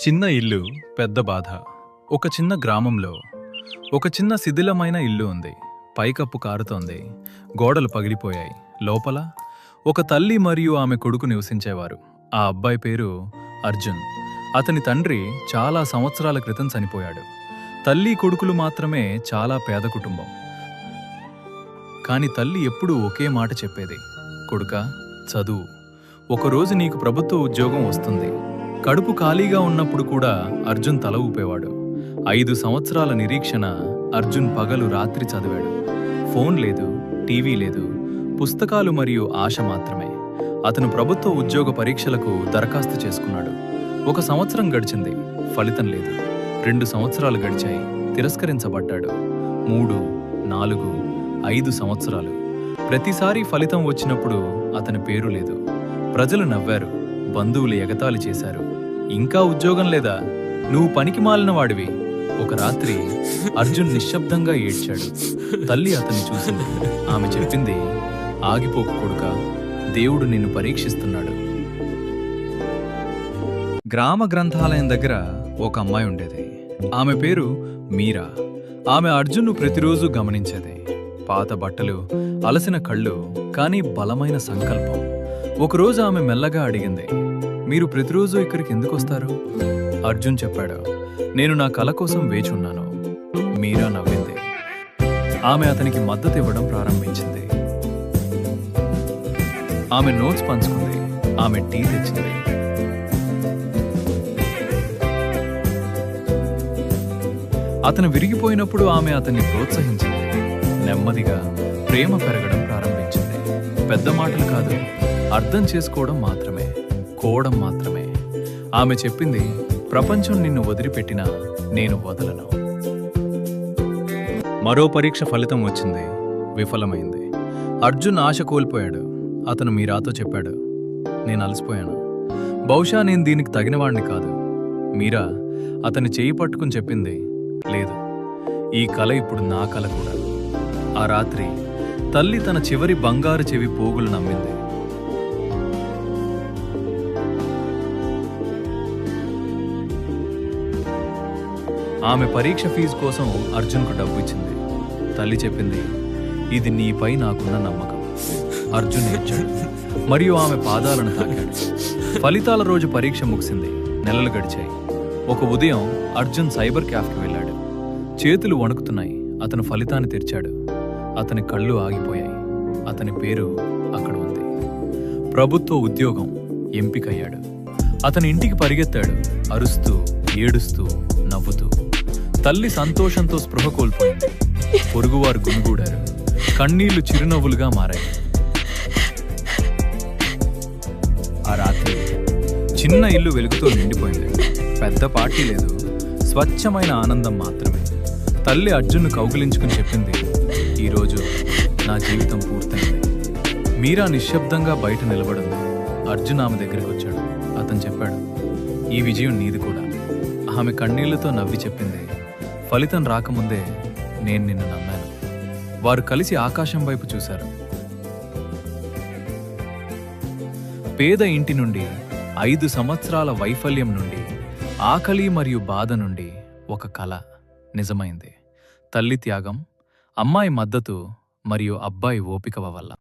చిన్న ఇల్లు పెద్ద బాధ. ఒక చిన్న గ్రామంలో ఒక చిన్న శిథిలమైన ఇల్లు ఉంది. పైకప్పు కారుతోంది, గోడలు పగిలిపోయాయి. లోపల ఒక తల్లి మరియు ఆమె కొడుకు నివసించేవారు. ఆ అబ్బాయి పేరు అర్జున్. అతని తండ్రి చాలా సంవత్సరాల క్రితం చనిపోయాడు. తల్లి కొడుకులు మాత్రమే చాలా పేద కుటుంబం. కాని తల్లి ఎప్పుడూ ఒకే మాట చెప్పేది, కొడుకా చదువు, ఒకరోజు నీకు ప్రభుత్వ ఉద్యోగం వస్తుంది. కడుపు ఖాళీగా ఉన్నప్పుడు కూడా అర్జున్ తల ఊపేవాడు. 5 సంవత్సరాల నిరీక్షణ. అర్జున్ పగలు రాత్రి చదివాడు. ఫోన్ లేదు, టీవీ లేదు, పుస్తకాలు మరియు ఆశ మాత్రమే. అతను ప్రభుత్వ ఉద్యోగ పరీక్షలకు దరఖాస్తు చేసుకున్నాడు. 1 సంవత్సరం గడిచింది, ఫలితం లేదు. 2 సంవత్సరాలు గడిచాయి, తిరస్కరించబడ్డాడు. 3, 4, 5 సంవత్సరాలు. ప్రతిసారి ఫలితం వచ్చినప్పుడు అతని పేరు లేదు. ప్రజలు నవ్వారు, బంధువులు ఎగతాళి చేశారు. ఇంకా ఉద్యోగం లేదా, నువ్వు పనికి మాలిన వాడివి. ఒక రాత్రి అర్జున్ నిశ్శబ్దంగా ఏడ్చాడు. తల్లి అతన్ని చూసింది. ఆమె చెప్పింది, ఆగిపోకు కొడుకా, దేవుడు నిన్ను పరీక్షిస్తున్నాడు. గ్రామ గ్రంథాలయం దగ్గర ఒక అమ్మాయి ఉండేది. ఆమె పేరు మీరా. ఆమె అర్జున్ను ప్రతిరోజు గమనించేది. పాత బట్టలు, అలసిన కళ్ళు, కానీ బలమైన సంకల్పం. ఒకరోజు ఆమె మెల్లగా అడిగింది, మీరు ప్రతిరోజు ఇక్కడికి ఎందుకు వస్తారు? అర్జున్ చెప్పాడు, నేను నా కల కోసం వేచున్నాను. మీరా నవ్వింది. ఆమె అతనికి మద్దతు ఇవ్వడం ప్రారంభించింది. ఆమె నోట్స్ పంచుకుంది, ఆమె టీ తెచ్చింది. అతను విరిగిపోయినప్పుడు ఆమె అతన్ని ప్రోత్సహించింది. నెమ్మదిగా ప్రేమ పెరగడం ప్రారంభించింది. పెద్ద మాటలు కాదు, అర్థం చేసుకోవడం మాత్రమే, కోవడం మాత్రమే. ఆమె చెప్పింది, ప్రపంచం నిన్ను వదిలిపెట్టినా నేను వదలను. మరో పరీక్ష ఫలితం వచ్చింది, విఫలమైంది. అర్జున్ ఆశ కోల్పోయాడు. అతను మీరాతో చెప్పాడు, నేను అలసిపోయాను, బహుశా నేను దీనికి తగినవాణ్ణి కాదు. మీరా అతని చేయి పట్టుకుని చెప్పింది, లేదు, ఈ కల ఇప్పుడు నా కల కూడా. ఆ రాత్రి తల్లి తన చివరి బంగారు చెవి పోగులు నమ్మింది. ఆమె పరీక్ష ఫీజు కోసం అర్జున్కు డబ్బు ఇచ్చింది. తల్లి చెప్పింది, ఇది నీపై నాకున్న నమ్మకం. అర్జున్ ఏడ్చాడు మరియు ఆమె పాదాలను తాకాడు. ఫలితాల రోజు పరీక్ష ముగిసింది. నెలలు గడిచాయి. ఒక ఉదయం అర్జున్ సైబర్ క్యాఫ్కి వెళ్ళాడు. చేతులు వణుకుతున్నాయి. అతను ఫలితాన్ని తెరిచాడు. అతని కళ్ళు ఆగిపోయాయి. అతని పేరు అక్కడ ఉంది. ప్రభుత్వ ఉద్యోగం. ఎంపికయ్యాడు. అతని ఇంటికి పరిగెత్తాడు, అరుస్తూ, ఏడుస్తూ, నవ్వుతూ. తల్లి సంతోషంతో స్పృహ కోల్పోయింది. పొరుగువారు గుమిగూడారు. కన్నీళ్లు చిరునవ్వులుగా మారాయి. ఆ రాత్రి చిన్న ఇల్లు వెలుగుతో నిండిపోయింది. పెద్ద పార్టీ లేదు, స్వచ్ఛమైన ఆనందం మాత్రమే. తల్లి అర్జున్ను కౌగిలించుకుని చెప్పింది, ఈరోజు నా జీవితం పూర్తయింది. మీరా నిశ్శబ్దంగా బయట నిలబడింది. అర్జున్ ఆమె దగ్గరికి వచ్చాడు. అతను చెప్పాడు, ఈ విజయం నీది కూడా. ఆమె కన్నీళ్లతో నవ్వి చెప్పింది, ఫలితం రాకముందే నేను నిన్ను నమ్మాను. వారు కలిసి ఆకాశం వైపు చూశారు. పేద ఇంటి నుండి, 5 సంవత్సరాల వైఫల్యం నుండి, ఆకలి మరియు బాధ నుండి ఒక కల నిజమైంది. తల్లి త్యాగం, అమ్మాయి మద్దతు మరియు అబ్బాయి ఓపిక వల్ల.